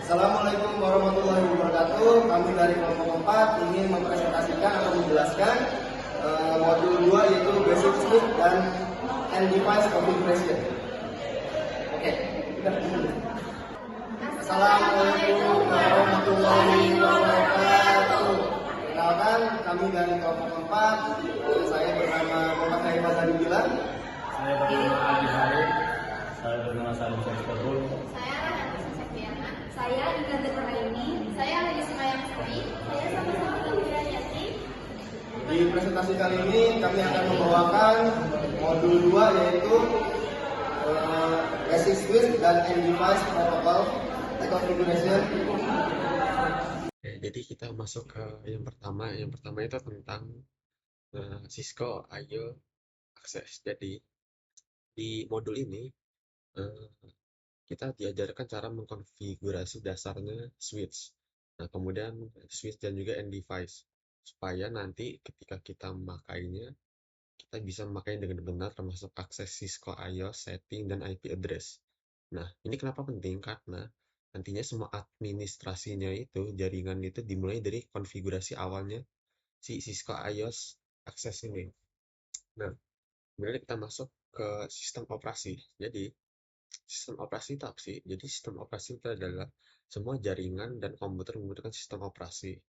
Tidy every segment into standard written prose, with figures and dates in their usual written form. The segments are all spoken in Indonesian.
Assalamualaikum warahmatullahi wabarakatuh. Kami dari kelompok 4 ingin mempresentasikan atau menjelaskan modul 2 yaitu Basic Sleep dan End Device Configuration. Oke. Assalamualaikum warahmatullahi wabarakatuh. Kenalkan, kami dari kelompok 4. Saya bernama Muhammad Haifaz Zanubila. Saya bernama Adi Harun. Saya bernama Salim Syariful. Saya Ika Zagraini. Saya Lili Semayang Sri. Saya sama-sama Kira Yati. Di presentasi kali ini kami akan membawakan modul 2 yaitu Basic Switch dan End Device Protocol Configuration. Jadi kita masuk ke yang pertama. Yang pertama itu tentang Cisco I/O Access. Jadi di modul ini kita diajarkan cara mengkonfigurasi dasarnya switch. Nah, kemudian switch dan juga end device supaya nanti ketika kita memakainya kita bisa memakainya dengan benar, termasuk akses Cisco I/O setting dan IP address. Nah, ini kenapa penting? Karena nantinya semua administrasinya itu, jaringan itu dimulai dari konfigurasi awalnya si Cisco I/O access ini. Nah, kemudian kita masuk ke sistem operasi. Jadi sistem operasi itu apa sih? Jadi sistem operasi itu adalah semua jaringan dan komputer menggunakan sistem operasi.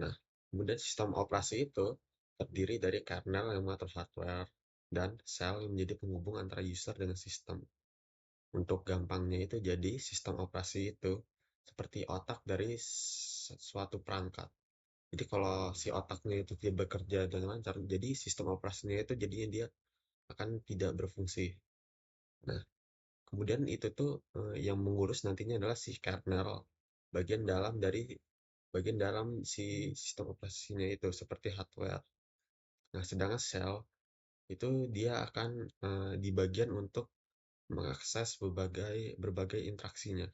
Nah, kemudian sistem operasi itu terdiri dari kernel yang mengatur hardware dan sel yang menjadi penghubung antara user dengan sistem. Untuk gampangnya itu, jadi sistem operasi itu seperti otak dari suatu perangkat. Jadi kalau si otaknya itu tidak bekerja dengan lancar, jadi sistem operasinya itu jadinya dia akan tidak berfungsi. Nah, kemudian itu tuh yang mengurus nantinya adalah si kernel, bagian dalam si sistem operasinya itu seperti hardware. Nah, sedangkan sel itu dia akan di bagian untuk mengakses berbagai interaksinya.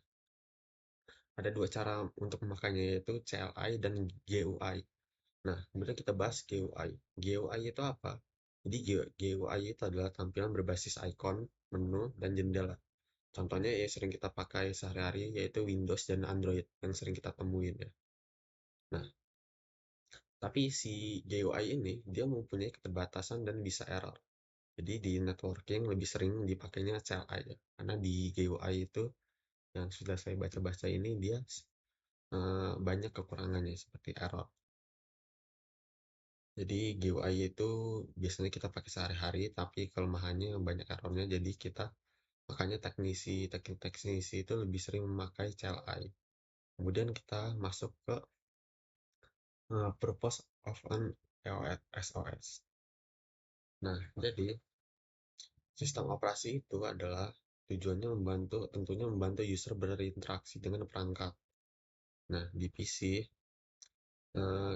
Ada dua cara untuk memakainya, yaitu CLI dan GUI. Nah, kemudian kita bahas GUI. GUI itu apa? Jadi GUI itu adalah tampilan berbasis icon, menu, dan jendela. Contohnya yang sering kita pakai sehari-hari yaitu Windows dan Android yang sering kita temuin ya. Nah, tapi si GUI ini dia mempunyai keterbatasan dan bisa error. Jadi di networking lebih sering dipakainya CLI ya. Karena di GUI itu yang sudah saya baca-baca ini dia banyak kekurangannya seperti error. Jadi GUI itu biasanya kita pakai sehari-hari tapi kelemahannya banyak errornya, jadi kita makanya teknik-teknisi itu lebih sering memakai CLI. Kemudian kita masuk ke purpose of an SOS. Nah, jadi sistem operasi itu adalah tujuannya tentunya membantu user berinteraksi dengan perangkat. Nah, di PC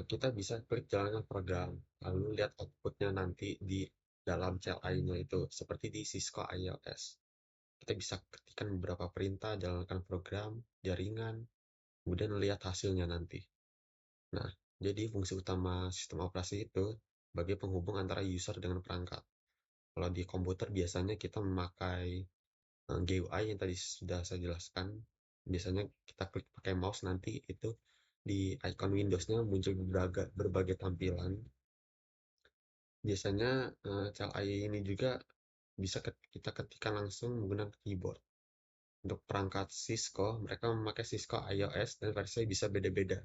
kita bisa klik jalankan program, lalu lihat outputnya nanti di dalam CLI-nya itu, seperti di Cisco IOS. Kita bisa ketikkan beberapa perintah, jalankan program, jaringan, kemudian lihat hasilnya nanti. Nah, jadi fungsi utama sistem operasi itu sebagai penghubung antara user dengan perangkat. Kalau di komputer biasanya kita memakai GUI yang tadi sudah saya jelaskan. Biasanya kita klik pakai mouse, nanti itu di icon Windows-nya muncul berbagai tampilan. Biasanya CLI ini juga bisa kita ketikkan langsung menggunakan keyboard. Untuk perangkat Cisco, mereka memakai Cisco IOS dan versinya bisa beda-beda,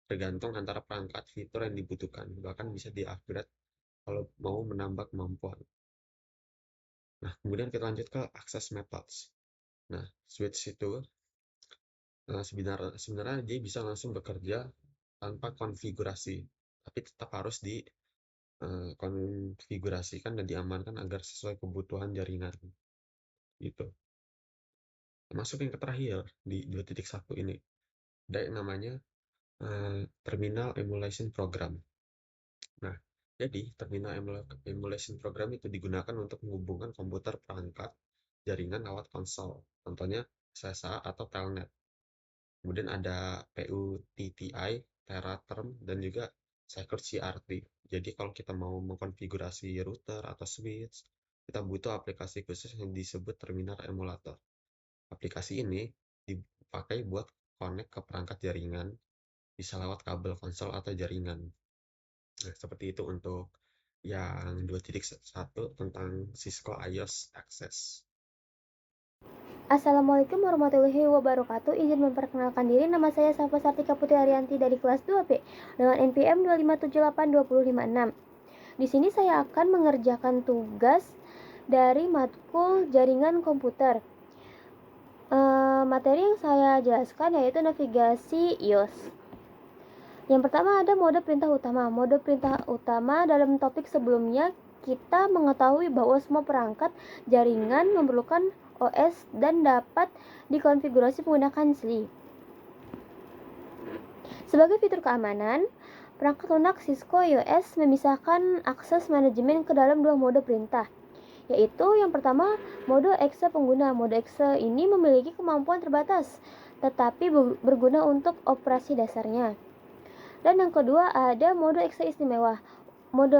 tergantung antara perangkat fitur yang dibutuhkan. Bahkan bisa di-upgrade kalau mau menambah kemampuan. Nah, kemudian kita lanjut ke access methods. Nah, switch itu sebenarnya dia bisa langsung bekerja tanpa konfigurasi, tapi tetap harus dikonfigurasikan dan diamankan agar sesuai kebutuhan jaringan. Gitu. Masuk yang terakhir di 2.1 ini, ada yang namanya Terminal Emulation Program. Nah, jadi terminal emulation program itu digunakan untuk menghubungkan komputer perangkat jaringan lewat konsol, contohnya SSA atau Telnet. Kemudian ada PUTTI, Teraterm, dan juga Secure CRT. Jadi kalau kita mau mengkonfigurasi router atau switch, kita butuh aplikasi khusus yang disebut terminal emulator. Aplikasi ini dipakai buat connect ke perangkat jaringan, bisa lewat kabel konsol atau jaringan. Nah, seperti itu untuk yang 2.1 tentang Cisco IOS Access. Assalamualaikum warahmatullahi wabarakatuh. Izin memperkenalkan diri, nama saya Safa Sartika Putri Arianti dari kelas 2B dengan NPM 2578256. Di sini saya akan mengerjakan tugas dari matkul jaringan komputer. Materi yang saya jelaskan yaitu navigasi iOS. Yang pertama ada mode perintah utama. Mode perintah utama dalam topik sebelumnya kita mengetahui bahwa semua perangkat jaringan memerlukan OS dan dapat dikonfigurasi menggunakan SLI. Sebagai fitur keamanan, perangkat lunak Cisco iOS memisahkan akses manajemen ke dalam dua mode perintah, yaitu yang pertama mode exe pengguna. Mode exe ini memiliki kemampuan terbatas, tetapi berguna untuk operasi dasarnya. Dan yang kedua ada mode exe istimewa. Mode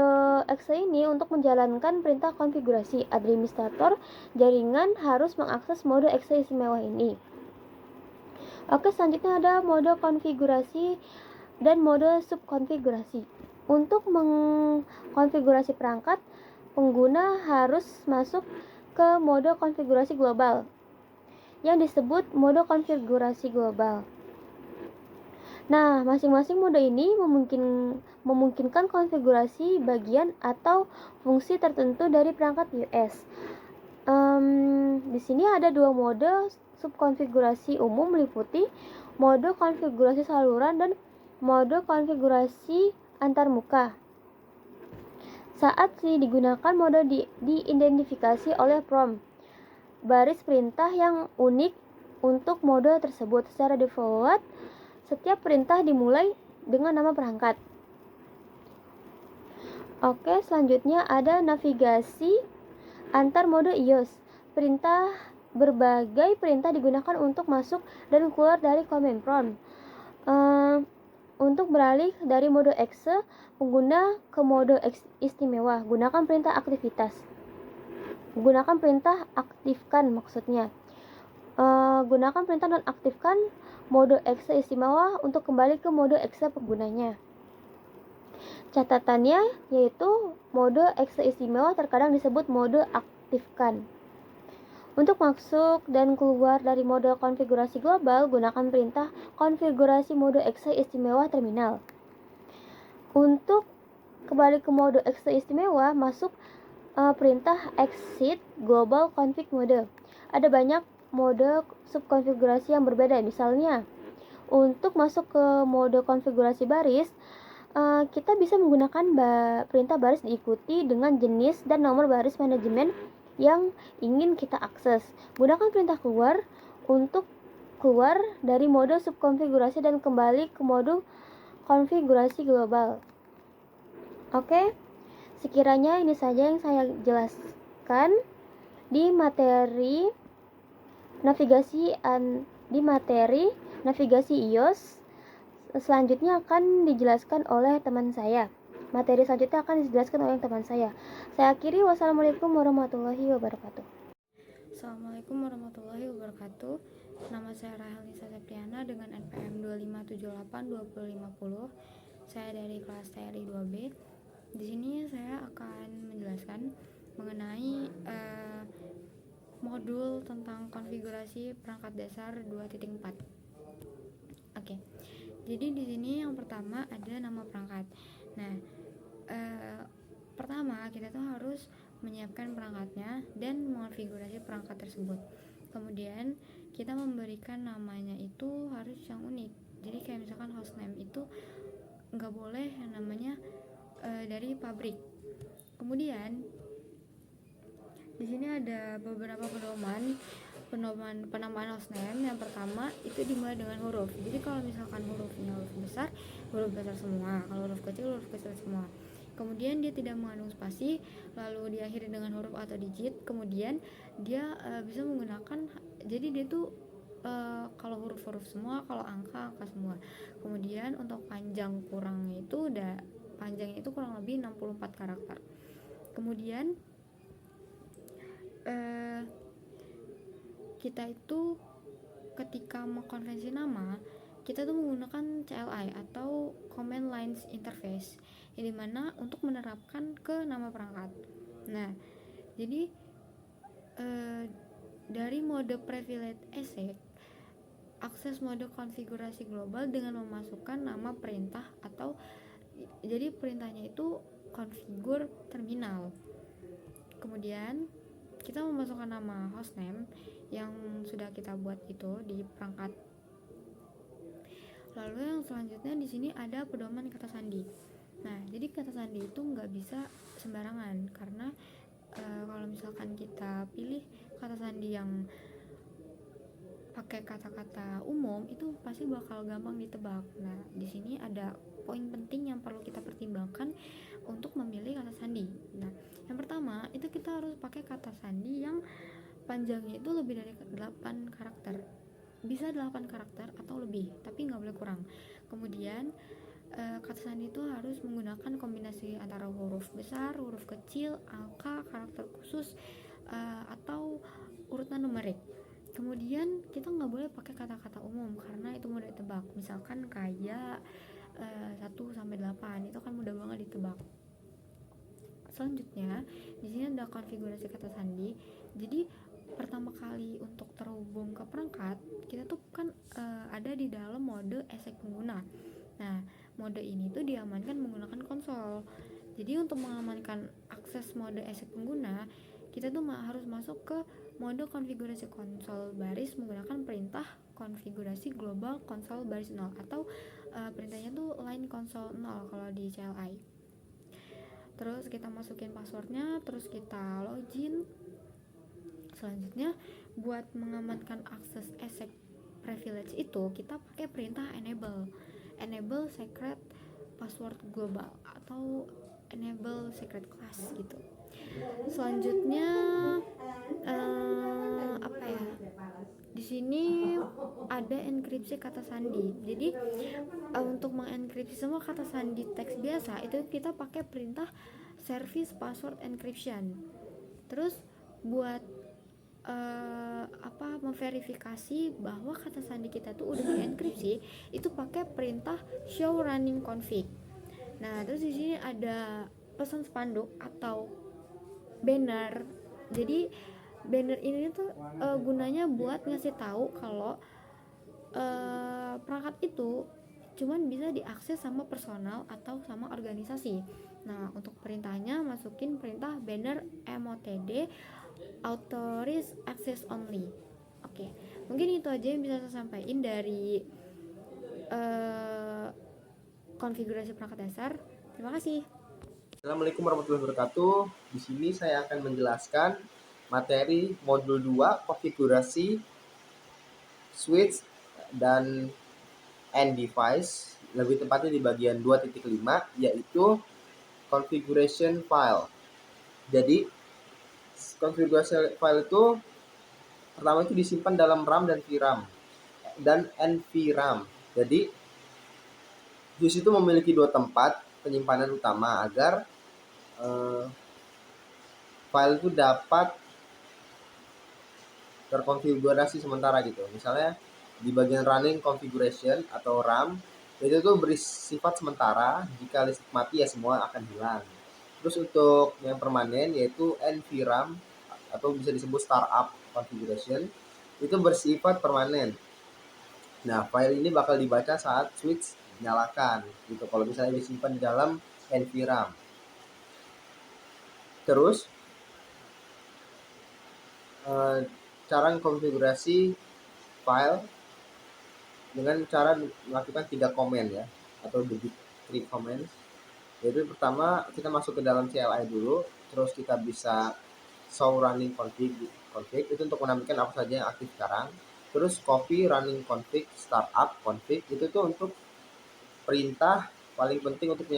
exe ini untuk menjalankan perintah konfigurasi. Administrator jaringan harus mengakses mode exe istimewa ini. Oke, selanjutnya ada mode konfigurasi dan mode subkonfigurasi. Untuk mengkonfigurasi perangkat, pengguna harus masuk ke mode konfigurasi global yang disebut mode konfigurasi global. Nah, masing-masing mode ini memungkinkan konfigurasi bagian atau fungsi tertentu dari perangkat iOS. Di sini ada dua mode subkonfigurasi umum meliputi mode konfigurasi saluran dan mode konfigurasi antarmuka. Saat digunakan mode diidentifikasi oleh prompt baris perintah yang unik untuk mode tersebut. Secara default, setiap perintah dimulai dengan nama perangkat. Oke, selanjutnya ada navigasi antar mode iOS. Berbagai perintah digunakan untuk masuk dan keluar dari command prompt. Untuk beralih dari mode exe pengguna ke mode istimewa, gunakan perintah aktivitas. Gunakan perintah aktifkan maksudnya. Gunakan perintah nonaktifkan mode exe istimewa untuk kembali ke mode exe penggunanya. Catatannya yaitu mode exe istimewa terkadang disebut mode aktifkan. Untuk masuk dan keluar dari mode konfigurasi global, gunakan perintah konfigurasi mode exe istimewa terminal. Untuk kembali ke mode exe istimewa, masuk perintah exit global config mode. Ada banyak mode subkonfigurasi yang berbeda. Misalnya, untuk masuk ke mode konfigurasi baris, kita bisa menggunakan perintah baris diikuti dengan jenis dan nomor baris manajemen yang ingin kita akses. Gunakan perintah keluar untuk keluar dari mode subkonfigurasi dan kembali ke mode konfigurasi global. Oke, sekiranya ini saja yang saya jelaskan di materi navigasi iOS. Selanjutnya akan dijelaskan oleh teman saya. Materi selanjutnya akan dijelaskan oleh teman saya. Saya akhiri. Wassalamualaikum warahmatullahi wabarakatuh. Assalamualaikum warahmatullahi wabarakatuh. Nama saya Rahel Nisa Septiana dengan NPM 25782050. Saya dari kelas TRI 2B. Di sini saya akan menjelaskan mengenai modul tentang konfigurasi perangkat dasar 2.4. Oke. Jadi di sini yang pertama ada nama perangkat. Nah, pertama kita tuh harus menyiapkan perangkatnya dan mengonfigurasi perangkat tersebut. Kemudian kita memberikan namanya itu harus yang unik. Jadi kayak misalkan hostname itu nggak boleh yang namanya dari pabrik. Kemudian di sini ada beberapa penamaan hostname. Yang pertama itu dimulai dengan huruf. Jadi kalau misalkan hurufnya huruf besar semua. Kalau huruf kecil semua. Kemudian dia tidak mengandung spasi, lalu diakhiri dengan huruf atau digit. Kemudian dia bisa menggunakan, jadi dia tuh kalau huruf-huruf semua, kalau angka semua. Kemudian untuk panjangnya itu kurang lebih 64 karakter. Kemudian kita itu ketika mengkonvensi nama, kita tuh menggunakan CLI atau Command Lines Interface, yang dimana untuk menerapkan ke nama perangkat. Nah, jadi dari mode Privilege Access, akses mode konfigurasi global dengan memasukkan nama perintah atau jadi perintahnya itu configure terminal. Kemudian kita memasukkan nama hostname yang sudah kita buat itu di perangkat. Lalu yang selanjutnya di sini ada pedoman kata sandi. Nah, jadi kata sandi itu nggak bisa sembarangan karena kalau misalkan kita pilih kata sandi yang pakai kata-kata umum itu pasti bakal gampang ditebak. Nah, di sini ada poin penting yang perlu kita pertimbangkan untuk memilih kata sandi. Nah, yang pertama itu kita harus pakai kata sandi yang panjangnya itu lebih dari 8 karakter. Bisa 8 karakter atau lebih, tapi nggak boleh kurang. Kemudian kata sandi itu harus menggunakan kombinasi antara huruf besar, huruf kecil, angka, karakter khusus, atau urutan numerik. Kemudian kita nggak boleh pakai kata-kata umum karena itu mudah ditebak. Misalkan kayak 1-8 itu kan mudah banget ditebak. Selanjutnya di sini ada konfigurasi kata sandi. Jadi pertama kali untuk terhubung ke perangkat kita tuh kan ada di dalam mode esek pengguna. Nah, mode ini tuh diamankan menggunakan konsol. Jadi untuk mengamankan akses mode esek pengguna, kita tuh harus masuk ke mode konfigurasi konsol baris menggunakan perintah konfigurasi global konsol baris 0 atau perintahnya tuh line konsol 0 kalau di CLI. Terus kita masukin passwordnya, terus kita login. Selanjutnya buat mengamankan akses esek privilege itu kita pakai perintah enable secret password global atau enable secret class gitu. Selanjutnya apa ya? Di sini ada enkripsi kata sandi. Jadi untuk mengenkripsi semua kata sandi teks biasa itu kita pakai perintah service password encryption. Terus buat memverifikasi bahwa kata sandi kita tuh udah dienkripsi itu pakai perintah show running config. Nah, terus di sini ada pesan spanduk atau banner. Jadi banner ini tuh gunanya buat ngasih tahu kalau perangkat itu cuman bisa diakses sama personal atau sama organisasi. Nah, untuk perintahnya masukin perintah banner motd authorize access only. Oke, mungkin itu aja yang bisa saya sampaikan dari konfigurasi perangkat dasar. Terima kasih. Assalamualaikum warahmatullahi wabarakatuh. Di sini saya akan menjelaskan materi modul 2 konfigurasi switch dan end device, lebih tepatnya di bagian 2.5 yaitu configuration file. Jadi konfigurasi file itu pertama itu disimpan dalam RAM dan VRAM dan NVRAM. Jadi JUS itu memiliki 2 tempat penyimpanan utama agar file itu dapat terkonfigurasi sementara gitu. Misalnya di bagian running configuration atau RAM itu tuh bersifat sementara, jika listrik mati ya semua akan hilang. Terus untuk yang permanen yaitu NVRAM atau bisa disebut startup configuration itu bersifat permanen. Nah, file ini bakal dibaca saat switch dinyalakan gitu kalau misalnya disimpan di dalam NVRAM. Terus cara konfigurasi file dengan cara melakukan 3 command ya, atau the big 3 commands. Jadi pertama kita masuk ke dalam CLI dulu, terus kita bisa show running config itu untuk menampilkan apa saja yang aktif sekarang. Terus copy running config startup config itu tuh untuk perintah paling penting untuk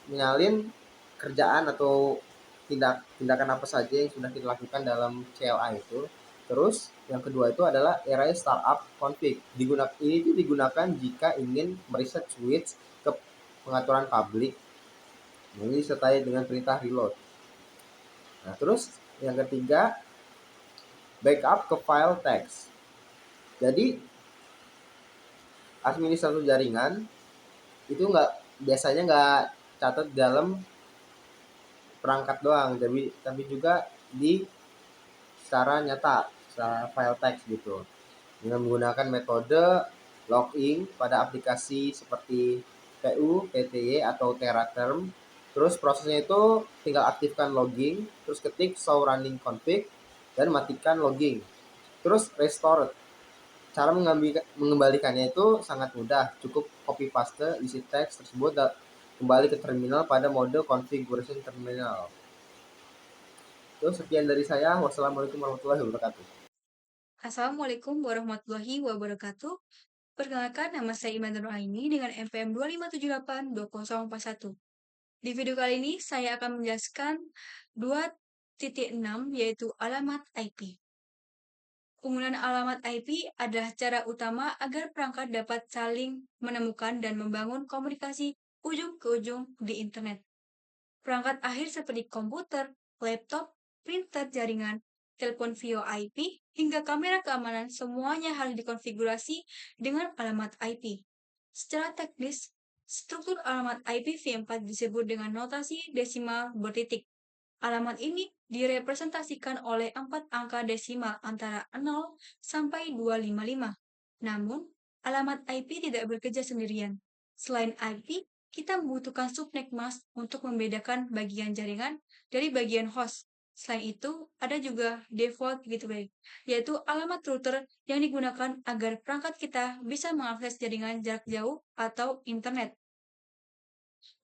menyalin kerjaan atau tindakan apa saja yang sudah kita lakukan dalam CLI itu. Terus yang kedua itu adalah array startup config. Ini itu digunakan jika ingin mereset switch ke pengaturan publik. Ini disertai dengan perintah reload. Nah, terus yang ketiga backup ke file text. Jadi administrator jaringan itu biasanya nggak catat dalam perangkat doang, tapi juga di secara nyata, secara file text gitu. Dengan menggunakan metode login pada aplikasi seperti PU, PTY atau Teraterm. Terus prosesnya itu tinggal aktifkan logging, terus ketik show running config dan matikan logging. Terus restore. Cara mengembalikannya itu sangat mudah, cukup copy paste isi teks tersebut kembali ke terminal pada mode configuration terminal. Terus sekian dari saya. Wassalamualaikum warahmatullahi wabarakatuh. Assalamualaikum warahmatullahi wabarakatuh. Perkenalkan, nama saya Iman Nuraini dengan NPM 25782041. Di video kali ini, saya akan menjelaskan 2.6 yaitu alamat IP. Penggunaan alamat IP adalah cara utama agar perangkat dapat saling menemukan dan membangun komunikasi ujung ke ujung di internet. Perangkat akhir seperti komputer, laptop, printer jaringan, telepon VoIP, hingga kamera keamanan semuanya harus dikonfigurasi dengan alamat IP. Secara teknis, struktur alamat IPv4 disebut dengan notasi desimal bertitik. Alamat ini direpresentasikan oleh 4 angka desimal antara 0 sampai 255. Namun, alamat IP tidak bekerja sendirian. Selain IP, kita membutuhkan subnet mask untuk membedakan bagian jaringan dari bagian host. Selain itu, ada juga default gateway, yaitu alamat router yang digunakan agar perangkat kita bisa mengakses jaringan jarak jauh atau internet.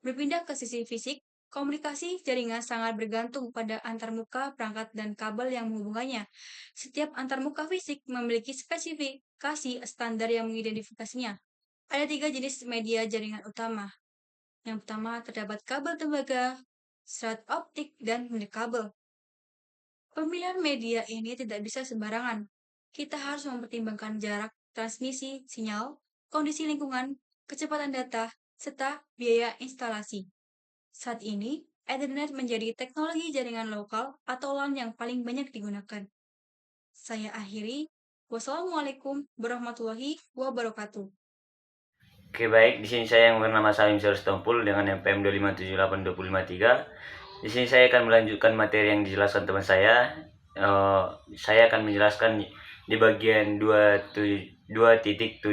Berpindah ke sisi fisik, komunikasi jaringan sangat bergantung pada antarmuka perangkat dan kabel yang menghubungkannya. Setiap antarmuka fisik memiliki spesifikasi standar yang mengidentifikasinya. Ada 3 jenis media jaringan utama. Yang pertama terdapat kabel tembaga, serat optik, dan nirkabel. Pemilihan media ini tidak bisa sembarangan. Kita harus mempertimbangkan jarak transmisi sinyal, kondisi lingkungan, kecepatan data, serta biaya instalasi. Saat ini, Ethernet menjadi teknologi jaringan lokal atau LAN yang paling banyak digunakan. Saya akhiri. Wassalamualaikum warahmatullahi wabarakatuh. Oke, baik, di sini saya yang bernama Salim Tompul dengan NPM 2578253. Di sini saya akan melanjutkan materi yang dijelaskan teman saya. Saya akan menjelaskan di bagian 2.7.1.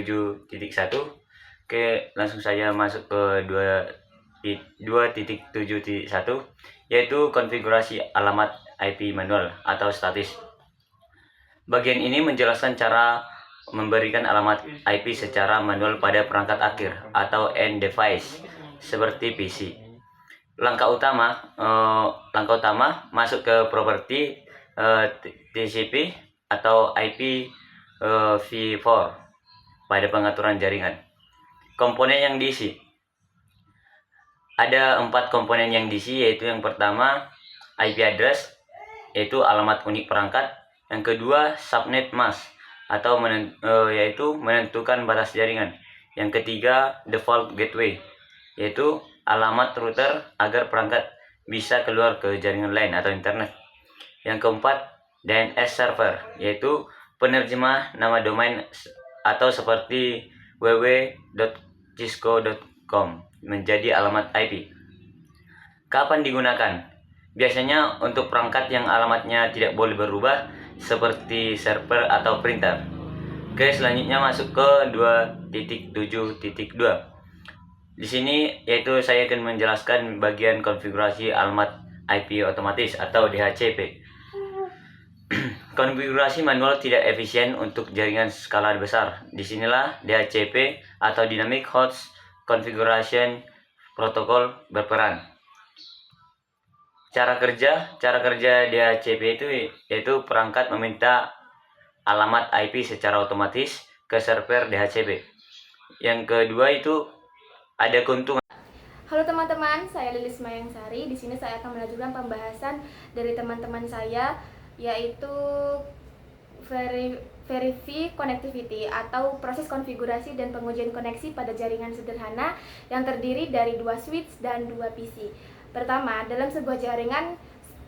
Oke, langsung saja masuk ke 2.7.1, yaitu konfigurasi alamat IP manual atau statis. Bagian ini menjelaskan cara memberikan alamat IP secara manual pada perangkat akhir atau end device seperti PC. Langkah utama masuk ke properti TCP atau IPv4 pada pengaturan jaringan. Komponen yang diisi. Ada 4 komponen yang diisi, yaitu yang pertama IP address, yaitu alamat unik perangkat. Yang kedua subnet mask atau yaitu menentukan batas jaringan. Yang ketiga default gateway, yaitu alamat router agar perangkat bisa keluar ke jaringan lain atau internet. Yang keempat DNS server, yaitu penerjemah nama domain atau seperti www.cisco.com menjadi alamat IP. Kapan digunakan? Biasanya untuk perangkat yang alamatnya tidak boleh berubah seperti server atau printer. Oke, selanjutnya masuk ke 2.7.2. Di sini yaitu saya akan menjelaskan bagian konfigurasi alamat IP otomatis atau DHCP. Konfigurasi manual tidak efisien untuk jaringan skala besar. Disinilah DHCP atau Dynamic Host Configuration Protocol berperan. Cara kerja DHCP itu yaitu perangkat meminta alamat IP secara otomatis ke server DHCP. Yang kedua itu ada keuntungan. Halo teman-teman, saya Lilis Mayangsari. Di sini saya akan melanjutkan pembahasan dari teman-teman saya, yaitu Verify Connectivity atau proses konfigurasi dan pengujian koneksi pada jaringan sederhana yang terdiri dari 2 switch dan 2 PC. Pertama, dalam sebuah jaringan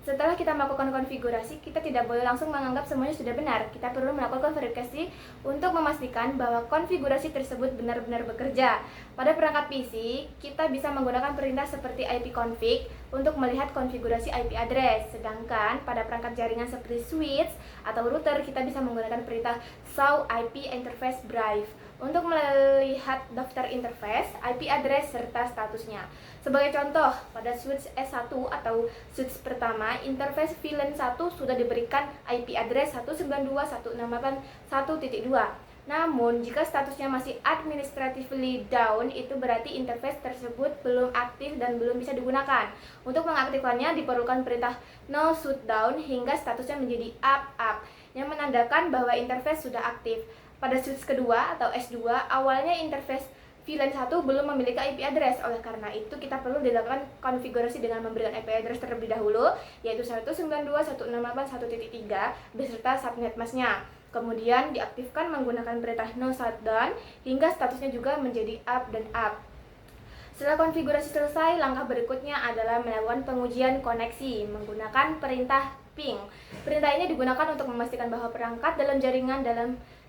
Setelah kita melakukan konfigurasi, kita tidak boleh langsung menganggap semuanya sudah benar. Kita perlu melakukan verifikasi untuk memastikan bahwa konfigurasi tersebut benar-benar bekerja. Pada perangkat PC, kita bisa menggunakan perintah seperti ipconfig untuk melihat konfigurasi IP address. Sedangkan pada perangkat jaringan seperti switch atau router, kita bisa menggunakan perintah show IP interface brief untuk melihat daftar interface, IP address, serta statusnya. Sebagai contoh, pada switch S1 atau switch pertama, interface VLAN 1 sudah diberikan IP address 192.168.1.2. Namun, jika statusnya masih administratively down, itu berarti interface tersebut belum aktif dan belum bisa digunakan. Untuk mengaktifkannya, diperlukan perintah no shutdown hingga statusnya menjadi up, yang menandakan bahwa interface sudah aktif. Pada switch kedua atau S2, awalnya interface VLAN 1 belum memiliki IP address. Oleh karena itu, kita perlu dilakukan konfigurasi dengan memberikan IP address terlebih dahulu, yaitu 192.168.1.3 beserta subnet masknya. Kemudian diaktifkan menggunakan perintah no shutdown hingga statusnya juga menjadi up dan up. Setelah konfigurasi selesai, langkah berikutnya adalah melakukan pengujian koneksi menggunakan perintah ping. Perintah ini digunakan untuk memastikan bahwa perangkat dalam jaringan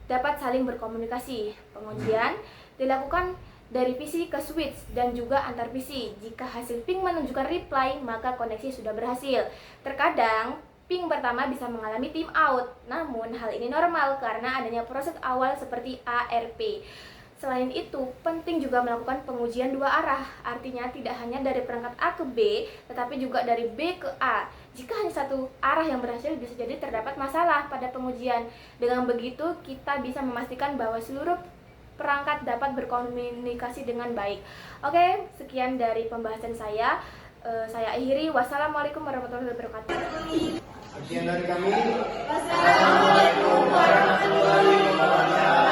dapat saling berkomunikasi. Pengujian dilakukan dari PC ke switch dan juga antar PC. Jika hasil ping menunjukkan reply, maka koneksi sudah berhasil. Terkadang ping pertama bisa mengalami timeout, namun hal ini normal karena adanya proses awal seperti ARP. Selain itu, penting juga melakukan pengujian dua arah, artinya tidak hanya dari perangkat A ke B, tetapi juga dari B ke A. Jika hanya satu arah yang berhasil, bisa jadi terdapat masalah pada pengujian. Dengan begitu, kita bisa memastikan bahwa seluruh perangkat dapat berkomunikasi dengan baik. Oke, sekian dari pembahasan saya. Saya akhiri. Wassalamualaikum warahmatullahi wabarakatuh. Sekian dari kami. Wassalamualaikum warahmatullahi wabarakatuh.